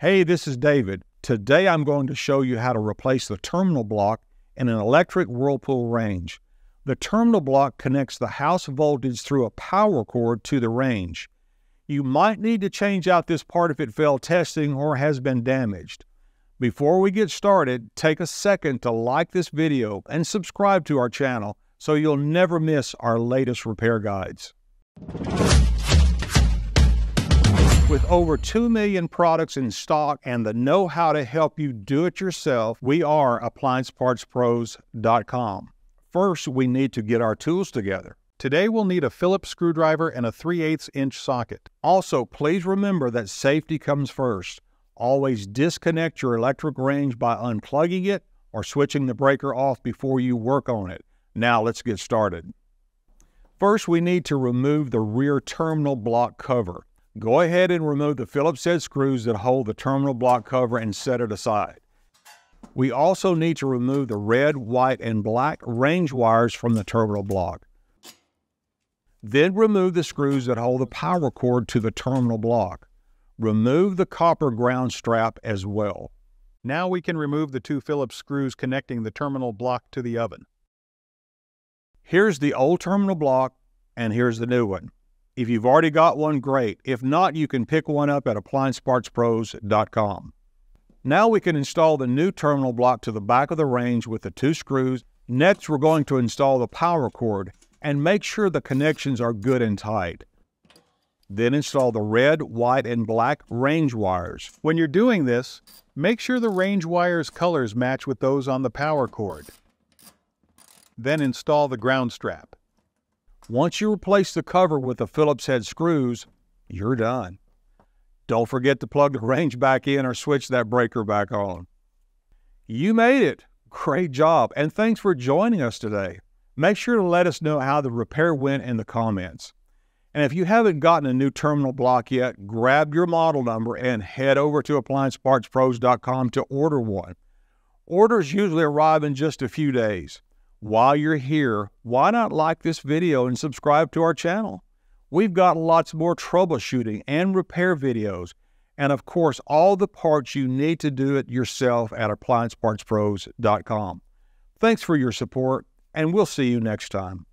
Hey, this is David. Today I'm going to show you how to replace the terminal block in an electric Whirlpool range. The terminal block connects the house voltage through a power cord to the range. You might need to change out this part if it failed testing or has been damaged. Before we get started, take a second to like this video and subscribe to our channel so you'll never miss our latest repair guides. With over 2 million products in stock and the know-how to help you do it yourself, we are AppliancePartsPros.com. First, we need to get our tools together. Today, we'll need a Phillips screwdriver and a 3/8 inch socket. Also, please remember that safety comes first. Always disconnect your electric range by unplugging it or switching the breaker off before you work on it. Now, let's get started. First, we need to remove the rear terminal block cover. Go ahead and remove the Phillips head screws that hold the terminal block cover and set it aside. We also need to remove the red, white, and black range wires from the terminal block. Then remove the screws that hold the power cord to the terminal block. Remove the copper ground strap as well. Now we can remove the 2 Phillips screws connecting the terminal block to the oven. Here's the old terminal block, and here's the new one. If you've already got one, great. If not, you can pick one up at AppliancePartsPros.com. Now we can install the new terminal block to the back of the range with the 2 screws. Next, we're going to install the power cord and make sure the connections are good and tight. Then install the red, white, and black range wires. When you're doing this, make sure the range wires' colors match with those on the power cord. Then install the ground strap. Once you replace the cover with the Phillips head screws, you're done. Don't forget to plug the range back in or switch that breaker back on. You made it! Great job, and thanks for joining us today. Make sure to let us know how the repair went in the comments. And if you haven't gotten a new terminal block yet, grab your model number and head over to AppliancePartsPros.com to order one. Orders usually arrive in just a few days. While you're here, why not like this video and subscribe to our channel? We've got lots more troubleshooting and repair videos, and of course, all the parts you need to do it yourself at AppliancePartsPros.com. Thanks for your support, and we'll see you next time.